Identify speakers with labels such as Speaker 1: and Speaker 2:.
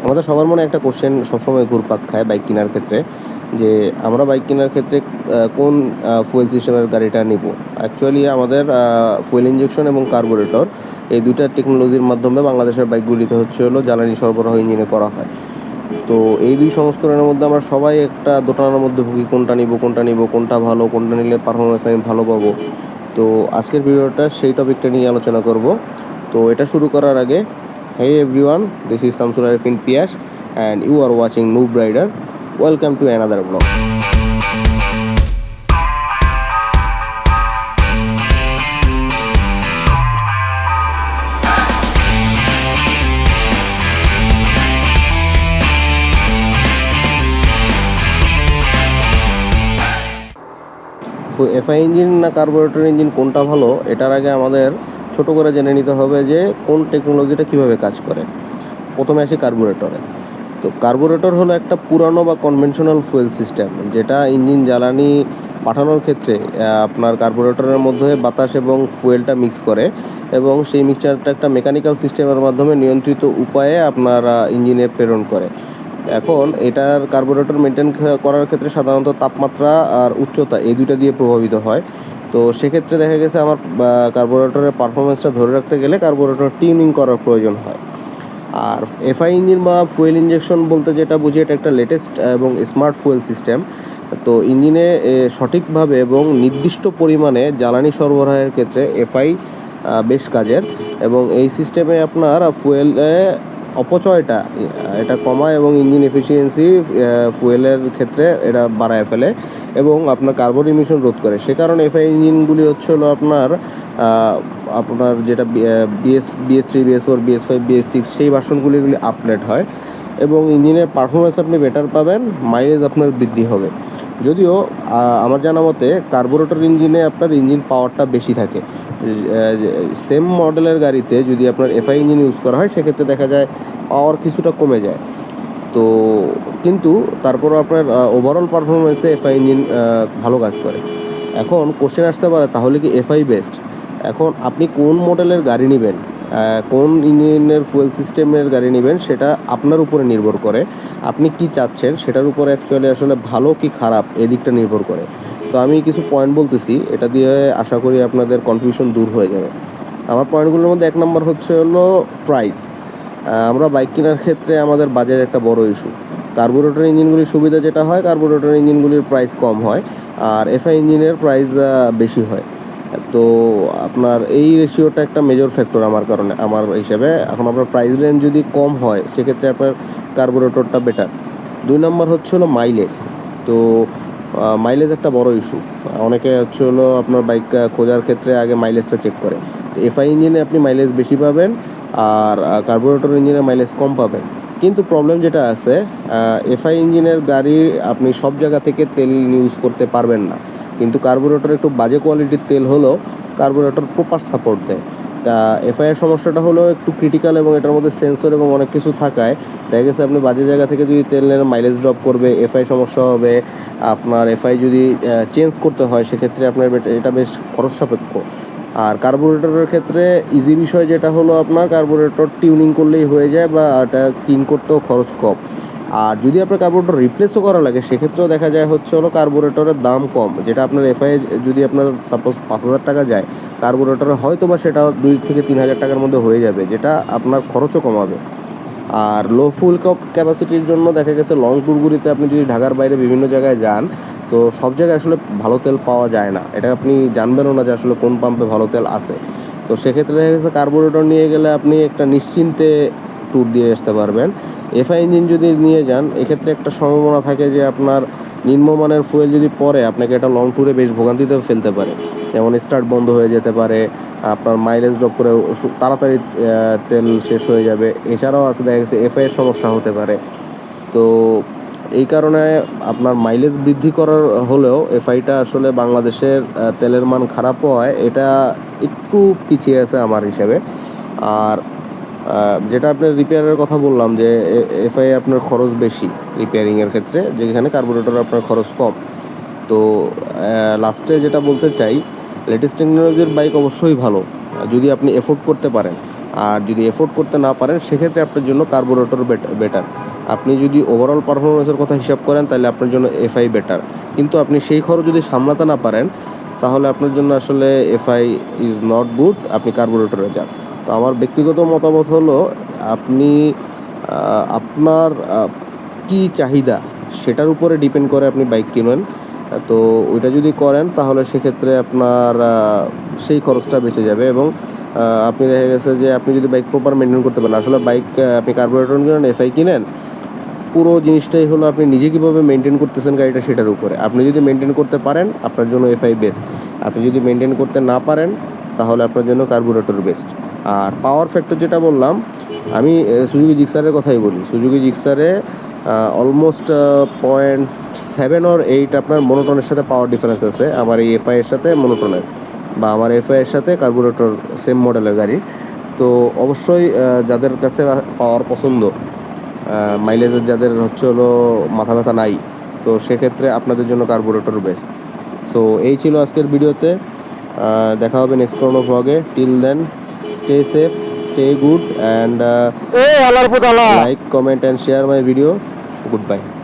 Speaker 1: আমাদের সবার মনে একটা কোশ্চেন সবসময় ঘুরপাক খায় বাইক কেনার ক্ষেত্রে, যে আমরা বাইক কেনার ক্ষেত্রে কোন ফুয়েল সিস্টেমের গাড়িটা নিব। অ্যাকচুয়ালি আমাদের ফুয়েল ইঞ্জেকশন এবং কার্বোরেটর এই দুইটা টেকনোলজির মাধ্যমে বাংলাদেশের বাইকগুলিতে জ্বালানি সরবরাহ ইঞ্জিনে করা হয়। তো এই দুই সংস্করণের মধ্যে আমরা সবাই একটা দোটানার মধ্যে ভুগি, কোনটা ভালো, কোনটা নিলে পারফরমেন্স আমি ভালো পাবো। তো আজকের ভিডিওটা সেই টপিকটা নিয়ে আলোচনা করব। তো এটা শুরু করার আগে, hey everyone, this is Samsul Arifin Piyash and you are watching Noob Rider. Welcome to another vlog. FI engine না কার্বোরেটর ইঞ্জিন কোনটা ভালো, এটার আগে আমাদের ছোট করে জেনে নিতে হবে যে কোন টেকনোলজিটা কিভাবে কাজ করে। প্রথমে আসি কার্বোরেটরে। তো কার্বোরেটর হলো একটা পুরানো বা কনভেনশনাল ফুয়েল সিস্টেম, যেটা ইঞ্জিন জ্বালানি পাঠানোর ক্ষেত্রে আপনার কার্বোরেটরের মধ্যে বাতাস এবং ফুয়েলটা মিক্স করে, এবং সেই মিক্সচারটা একটা মেকানিক্যাল সিস্টেমের মাধ্যমে নিয়ন্ত্রিত উপায়ে আপনার ইঞ্জিনে প্রেরণ করে। এখন এটার কার্বোরেটর মেনটেন করার ক্ষেত্রে সাধারণত তাপমাত্রা আর উচ্চতা এই দুইটা দিয়ে প্রভাবিত হয়। তো সেক্ষেত্রে দেখা গেছে আমার কার্বোরেটরের পারফরমেন্সটা ধরে রাখতে গেলে কার্বোরেটর টিউনিং করার প্রয়োজন হয়। আর এফআই ইঞ্জিন বা ফুয়েল ইঞ্জেকশন বলতে যেটা বুঝি, এটা একটা লেটেস্ট এবং স্মার্ট ফুয়েল সিস্টেম। তো ইঞ্জিনে সঠিকভাবে এবং নির্দিষ্ট পরিমাণে জ্বালানি সরবরাহের ক্ষেত্রে এফআই বেশ কাজের, এবং এই সিস্টেমে আপনার ফুয়েলে অপচয়টা এটা কমায় এবং ইঞ্জিন এফিসিয়েন্সি ফুয়েলের ক্ষেত্রে এটা বাড়ায় ফেলে এবং আপনার কার্বন ইমিশন রোধ করে। সে কারণে এফআই ইঞ্জিনগুলি হলো আপনার যেটা BS3, BS4, BS5, BS6 সেই ভার্সনগুলি আপডেট হয়, এবং ইঞ্জিনের পারফরমেন্স আপনি বেটার পাবেন, মাইলেজ আপনার বৃদ্ধি হবে। যদিও আমার জানা মতে কার্বোরেটর ইঞ্জিনে আপনার ইঞ্জিন পাওয়ারটা বেশি থাকে। সেম মডেলের গাড়িতে যদি আপনার এফআই ইঞ্জিন ইউজ করা হয়, সেক্ষেত্রে দেখা যায় পাওয়ার কিছুটা কমে যায়। তো কিন্তু তারপরও আপনার ওভারঅল পারফরমেন্সে এফআই ইঞ্জিন ভালো কাজ করে। এখন কোশ্চেন আসতে পারে, তাহলে কি এফআই বেস্ট? এখন আপনি কোন মডেলের গাড়ি নেবেন, কোন ইঞ্জিনের ফুয়েল সিস্টেমের গাড়ি নেবেন, সেটা আপনার উপরে নির্ভর করে। আপনি কি চাচ্ছেন সেটার উপরে আসলে ভালো কি খারাপ এদিকটা নির্ভর করে। তো আমি কিছু পয়েন্ট বলতেছি, এটা দিয়ে আশা করি আপনাদের কনফিউশন দূর হয়ে যাবে। আমার পয়েন্টগুলোর মধ্যে 1 নম্বর হলো প্রাইস। আমরা বাইক কেনার ক্ষেত্রে আমাদের বাজেট একটা বড় ইস্যু। কার্বোরেটর ইঞ্জিনগুলির সুবিধা যেটা হয়, কার্বোরেটর ইঞ্জিনগুলির প্রাইস কম হয় আর এফআই ইঞ্জিনের প্রাইস বেশি হয়। তো আপনার এই রেশিওটা একটা মেজর ফ্যাক্টর আমার হিসেবে। এখন আপনার প্রাইস রেঞ্জ যদি কম হয়, সেক্ষেত্রে আপনার কার্বোরেটরটা বেটার। 2 নম্বর হলো মাইলেজ। তো মাইলেজ একটা বড় ইস্যু। অনেকে আপনার বাইক খোঁজার ক্ষেত্রে আগে মাইলেজটা চেক করে। তো এফআই ইঞ্জিনে আপনি মাইলেজ বেশি পাবেন আর কার্বোরেটর ইঞ্জিনে মাইলেজ কম পাবেন। কিন্তু প্রবলেম যেটা আছে, এফআই ইঞ্জিনের গাড়ি আপনি সব জায়গা থেকে তেল ইউজ করতে পারবেন না, কিন্তু কার্বোরেটর একটু বাজে কোয়ালিটির তেল হলেও কার্বোরেটর প্রপার সাপোর্ট দেয়। তা এফআইয়ের সমস্যাটা হলো একটু ক্রিটিক্যাল, এবং এটার মধ্যে সেন্সর এবং অনেক কিছু থাকায় দেখা গেছে আপনি বাজে জায়গা থেকে যদি তেল নেন, মাইলেজ ড্রপ করবে, এফআই সমস্যা হবে। আপনার এফআই যদি চেঞ্জ করতে হয়, সেক্ষেত্রে আপনার এটা বেশ খরচ সাপেক্ষ। আর কার্বোরেটরের ক্ষেত্রে ইজি বিষয় যেটা হলো, আপনার কার্বোরেটর টিউনিং করলেই হয়ে যায়, বা এটা ক্লিন করতেও খরচ কম। আর যদি আপনার কার্বোরেটর রিপ্লেসও করা লাগে, সেক্ষেত্রেও দেখা যায় কার্বোরেটরের দাম কম। যেটা আপনার এফআই যদি আপনার সাপোজ 5,000 টাকা যায়, কার্বোরেটরে হয়তো বা সেটা 2 থেকে 3,000 টাকার মধ্যে হয়ে যাবে, যেটা আপনার খরচও কমাবে। আর লো ফুল ক্যাপাসিটির জন্য দেখা গেছে লং ট্যুরগুলিতে আপনি যদি ঢাকার বাইরে বিভিন্ন জায়গায় যান, তো সব জায়গায় আসলে ভালো তেল পাওয়া যায় না। এটা আপনি জানবেনও না যে আসলে কোন পাম্পে ভালো তেল আছে। তো সেক্ষেত্রে দেখা গেছে কার্বোরেটর নিয়ে গেলে আপনি একটা নিশ্চিন্তে ট্যুর দিয়ে আসতে পারবেন। এফআই ইঞ্জিন যদি নিয়ে যান, এক্ষেত্রে একটা সম্ভাবনা থাকে যে আপনার নিম্নমানের ফুয়েল যদি পরে আপনাকে একটা লং ট্যুরে বেশ ভোগান্তিতেও ফেলতে পারে। যেমন স্টার্ট বন্ধ হয়ে যেতে পারে, আপনার মাইলেজ ড্রপ করে তাড়াতাড়ি তেল শেষ হয়ে যাবে। এছাড়াও আছে দেখা গেছে এফআইয়ের সমস্যা হতে পারে। তো এই কারণে আপনার মাইলেজ বৃদ্ধি করার হলেও এফআইটা আসলে বাংলাদেশের তেলের মান খারাপ হওয়ায় এটা একটু পিছিয়ে আছে আমার হিসাবে। আর যেটা আপনার রিপেয়ারের কথা বললাম, যে এফআই আপনার খরচ বেশি রিপেয়ারিংয়ের ক্ষেত্রে, যেখানে কার্বোরেটর আপনার খরচ কম। তো লাস্টে যেটা বলতে চাই, লেটেস্ট টেকনোলজির বাইক অবশ্যই ভালো যদি আপনি এফোর্ড করতে পারেন। আর যদি এফোর্ড করতে না পারেন সেক্ষেত্রে আপনার জন্য কার্বোরেটর বেটার। আপনি যদি ওভারঅল পারফরমেন্সের কথা হিসাব করেন তাহলে আপনার জন্য এফআই বেটার, কিন্তু আপনি সেই খরচ যদি সামলাতে না পারেন তাহলে আপনার জন্য আসলে এফআই ইজ নট গুড, আপনি কার্বোরেটরে যান। তো আমার ব্যক্তিগত মতামত হলো আপনি আপনার কি চাহিদা সেটার উপরে ডিপেন্ড করে আপনি বাইক কিনেন। তো ওইটা যদি করেন তাহলে সেক্ষেত্রে আপনার সেই খরচটা বেঁচে যাবে এবং আপনি দেখা গেছে যে আপনি যদি বাইক প্রপার মেনটেন করতে পারেন, আসলে বাইক আপনি কার্বোরেটর কিনেন এফআই কিনেন, পুরো জিনিসটাই হলো আপনি নিজে কীভাবে মেনটেন করতেছেন গাড়িটা সেটার উপরে। আপনি যদি মেনটেন করতে পারেন আপনার জন্য এফআই বেস্ট, আপনি যদি মেনটেন করতে না পারেন তাহলে আপনার জন্য কার্বোরেটর বেস্ট। আর পাওয়ার ফ্যাক্টর যেটা বললাম, আমি সুজুকি জিক্সারের কথাই বলি। সুজুকি জিক্সারে অলমোস্ট 0.7 or 8 আপনার মনোটনের সাথে পাওয়ার ডিফারেন্স আছে আমার এই এফআই এর সাথে মনোটনের, বা আমার এফআই এর সাথে কার্বোরেটর সেম মডেলের গাড়ি। তো অবশ্যই যাদের কাছে পাওয়ার পছন্দ, মাইলেজের যাদের হচ্ছে হলো মাথা ব্যথা নাই, তো সেক্ষেত্রে আপনাদের জন্য কার্বোরেটর বেস্ট। সো এই ছিল আজকের ভিডিওতে, দেখা হবে নেক্সট কোনো ব্লগে। Till then stay safe, stay good, and like, comment and share my video. Goodbye.